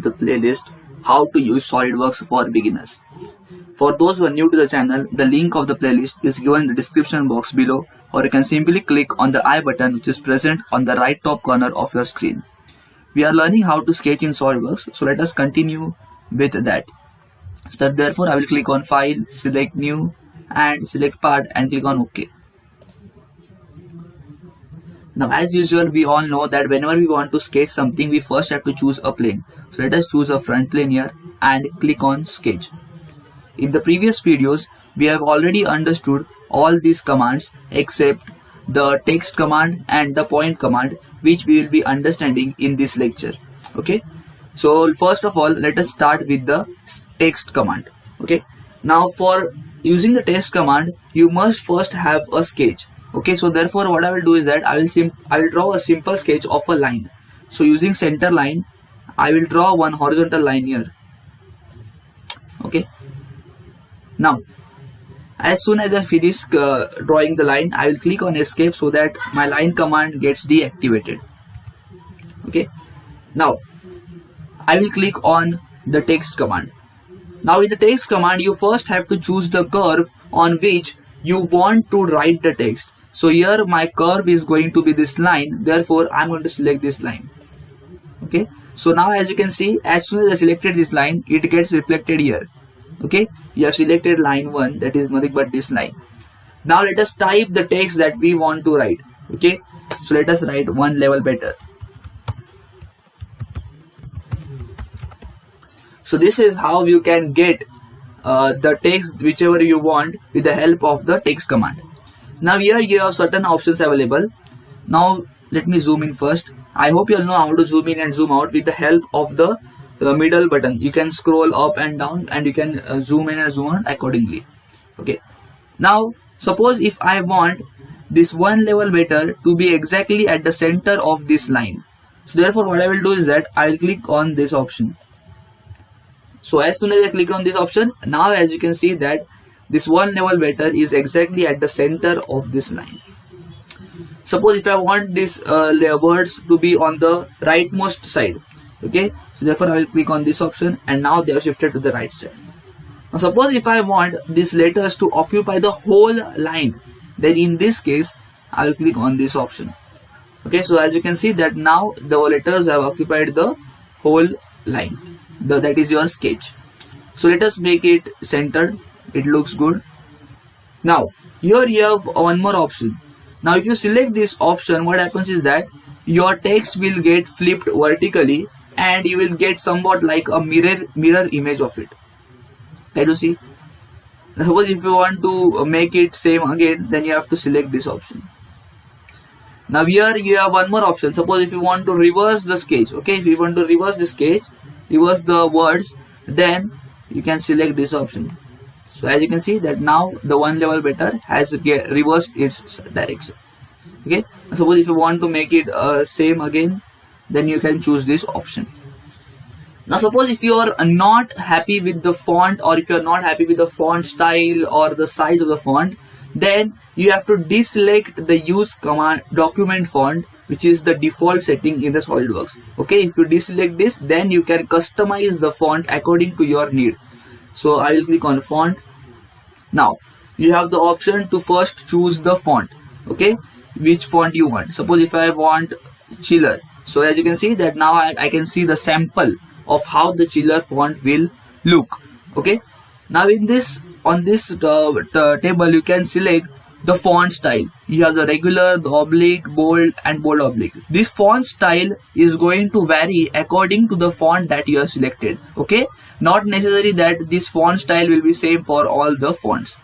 the playlist How to Use SolidWorks for Beginners. For those who are new to the channel, the link of the playlist is given in the description box below, or you can simply click on the I button which is present on the right top corner of your screen. We are learning how to sketch in SolidWorks, so let us continue with that. So therefore I will click on File, select New and select Part and click on OK. Now as usual, we all know that whenever we want to sketch something, we first have to choose a plane. So let us choose a front plane here and click on Sketch. In the previous videos, we have already understood all these commands except the text command and the point command, which we will be understanding in this lecture. Okay. So first of all, let us start with the text command. Okay. Now for using the text command, you must first have a sketch. Okay, so therefore what I will do is that I will draw a simple sketch of a line. So using center line, I will draw one horizontal line here. Okay. Now, as soon as I finish drawing the line, I will click on escape so that my line command gets deactivated. Okay. Now, I will click on the text command. Now in the text command, you first have to choose the curve on which you want to write the text. So here my curve is going to be this line, therefore I am going to select this line. Okay, so now as you can see, as soon as I selected this line, it gets reflected here. Okay, you have selected line 1, that is nothing but this line. Now let us type the text that we want to write. Okay, so let us write one level better. So this is how you can get the text whichever you want with the help of the text command. Now here you have certain options available. Now let me zoom in first. I hope you all know how to zoom in and zoom out with the help of the middle button. You can scroll up and down and you can zoom in and zoom out accordingly. Okay. Now suppose if I want this one level better to be exactly at the center of this line. So therefore what I will do is that I will click on this option. So as soon as I click on this option, now as you can see that this one level better is exactly at the center of this line. Suppose if I want these words to be on the rightmost side. Okay, so therefore I will click on this option and now they are shifted to the right side. Now suppose if I want these letters to occupy the whole line, then in this case I will click on this option. Okay, so as you can see that now the letters have occupied the whole line. That is your sketch. So let us make it centered. It looks good. Now here you have one more option. Now if you select this option, what happens is that your text will get flipped vertically and you will get somewhat like a mirror image of it. Can you see? Now suppose if you want to make it same again, then you have to select this option. Now here you have one more option. Suppose if you want to reverse the sketch. Okay, if you want to reverse the sketch, reverse the words, then you can select this option. So as you can see that now the one level better has reversed its direction. Okay, suppose if you want to make it same again, then you can choose this option. Now suppose if you are not happy with the font, or if you are not happy with the font style or the size of the font, then you have to deselect the use command document font, which is the default setting in the SolidWorks. Okay, if you deselect this, then you can customize the font according to your need. So I will click on font. Now you have the option to first choose the font. Okay, which font you want. Suppose if I want Chiller, so as you can see that now I can see the sample of how the Chiller font will look. Okay, now in this on this table you can select the font style. You have the regular, the oblique, bold and bold oblique. This font style is going to vary according to the font that you have selected. Okay, not necessary that this font style will be same for all the fonts.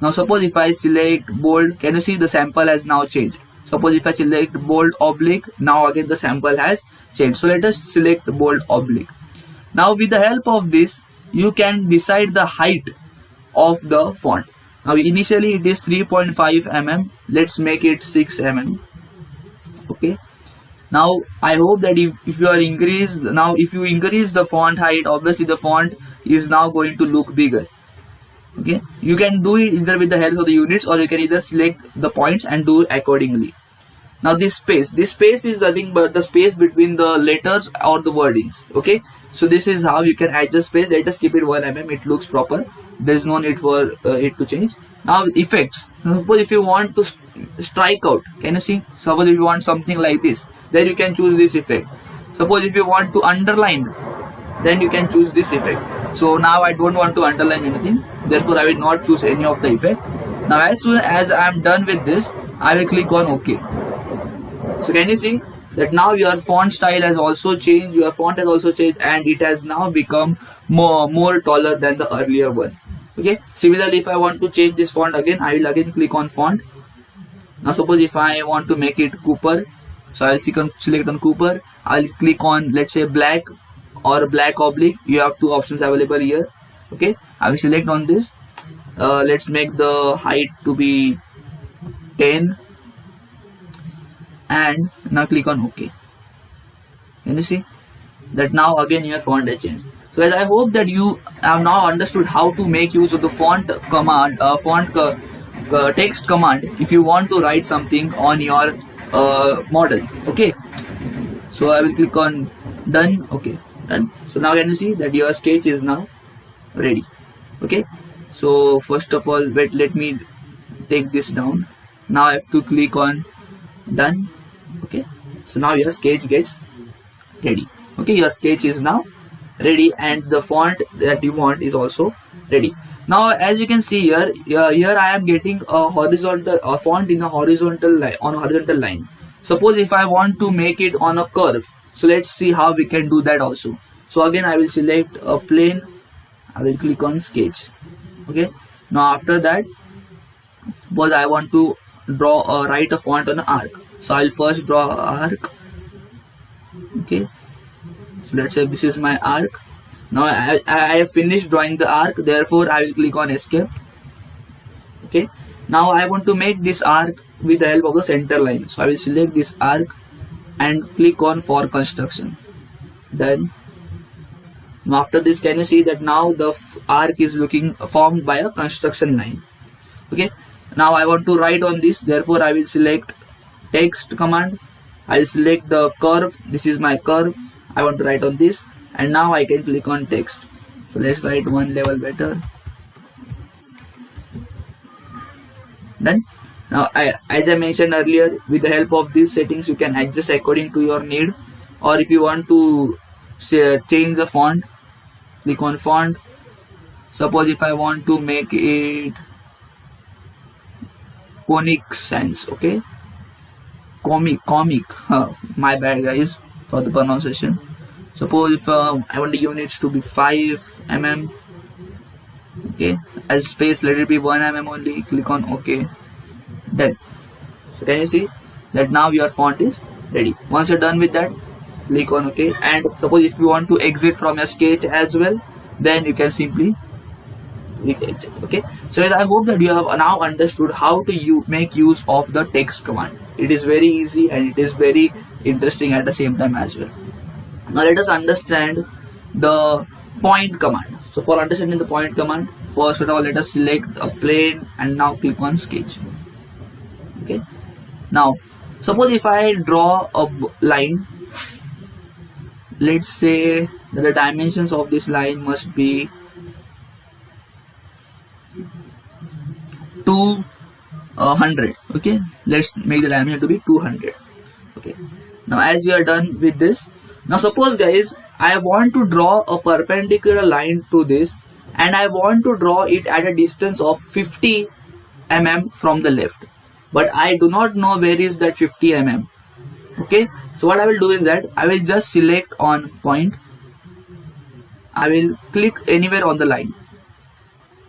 Now suppose if I select bold, can you see the sample has now changed. Suppose if I select bold oblique, now again the sample has changed. So let us select bold oblique. Now with the help of this, you can decide the height of the font. Now initially it is 3.5 mm. Let's make it 6 mm. Okay. Now I hope that if you are if you increase the font height, obviously the font is now going to look bigger. Okay. You can do it either with the help of the units, or you can either select the points and do accordingly. Now this space is nothing but the space between the letters or the wordings. Okay, so this is how you can adjust space. Let us keep it 1 mm. It looks proper. There is no need for it to change. Now effects. Suppose if you want to strike out, can you see? Suppose if you want something like this, then you can choose this effect. Suppose if you want to underline, then you can choose this effect. So now I don't want to underline anything, therefore I will not choose any of the effect. Now as soon as I am done with this, I will click on OK. So can you see that now your font style has also changed, your font has also changed, and it has now become more taller than the earlier one. Okay, similarly if I want to change this font again, I will again click on font. Now suppose if I want to make it Cooper, so I will select on Cooper. I will click on, let's say, black or black oblique. You have two options available here. Okay, I will select on this. Let's make the height to be 10 and now click on OK. Can you see that now again your font has changed? So guys, I hope that you have now understood how to make use of the font command, text command if you want to write something on your model. Okay, so I will click on done. Okay, done. So now can you see that your sketch is now ready? Okay, so first of all, wait, let me take this down. Now I have to click on done. Okay, so now your sketch gets ready. Okay, your sketch is now ready and the font that you want is also ready. Now as you can see here, I am getting a font in a horizontal line. Suppose if I want to make it on a curve, so let's see how we can do that also. So again I will select a plane, I will click on sketch. Okay, now after that, suppose I want to write a font on an arc, so I will first draw an arc. Okay, so let's say this is my arc. Now I have finished drawing the arc, therefore I will click on escape. Okay, now I want to make this arc with the help of the center line, so I will select this arc and click on for construction. Then now after this, can you see that now the arc is looking formed by a construction line? Okay, now I want to write on this, therefore I will select text command. I will select the curve. This is my curve. I want to write on this, and now I can click on text. So let's write one level better. Done. Now as I mentioned earlier, with the help of these settings you can adjust according to your need, or if you want to change the font, click on font. Suppose if I want to make it Comic Sans, okay, comic, my bad guys for the pronunciation. Suppose if I want the units to be 5 mm, okay, as space let it be 1 mm only, click on OK. Done. So can you see that now your font is ready? Once you're done with that, click on OK. And suppose if you want to exit from your sketch as well, then you can simply click exit. Okay, so I hope that you have now understood how to make use of the text command. It is very easy and it is very interesting at the same time as well. Now let us understand the point command. So for understanding the point command, first of all let us select a plane and now click on sketch. Okay, now suppose if I draw a line, let's say that the dimensions of this line must be 200. Okay, let's make the dimension to be 200. Okay, now as we are done with this, now suppose guys I want to draw a perpendicular line to this and I want to draw it at a distance of 50 mm from the left, but I do not know where is that 50 mm. Okay, so what I will do is that I will just select on point, I will click anywhere on the line.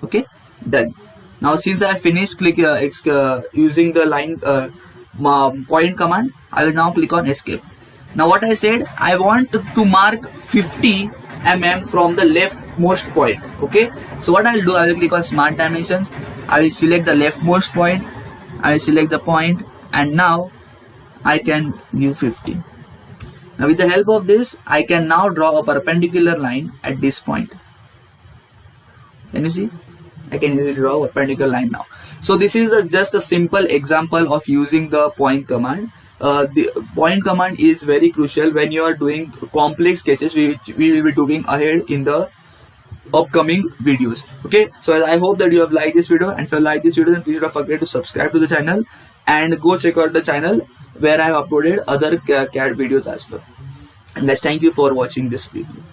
Okay, done. Now since I have finished using the line point command, I will now click on escape. Now what I said, I want to mark 50 mm from the leftmost point. Okay, so what I will do, I will click on smart dimensions, I will select the leftmost point, I will select the point, and now I can give 50. Now with the help of this, I can now draw a perpendicular line at this point. Can you see? I can easily draw a perpendicular line now. So this is just a simple example of using the point command. the point command is very crucial when you are doing complex sketches, which we will be doing ahead in the upcoming videos. Okay, so I hope that you have liked this video, and if you like this video, then please don't forget to subscribe to the channel and go check out the channel where I have uploaded other CAD videos as well. And guys, thank you for watching this video.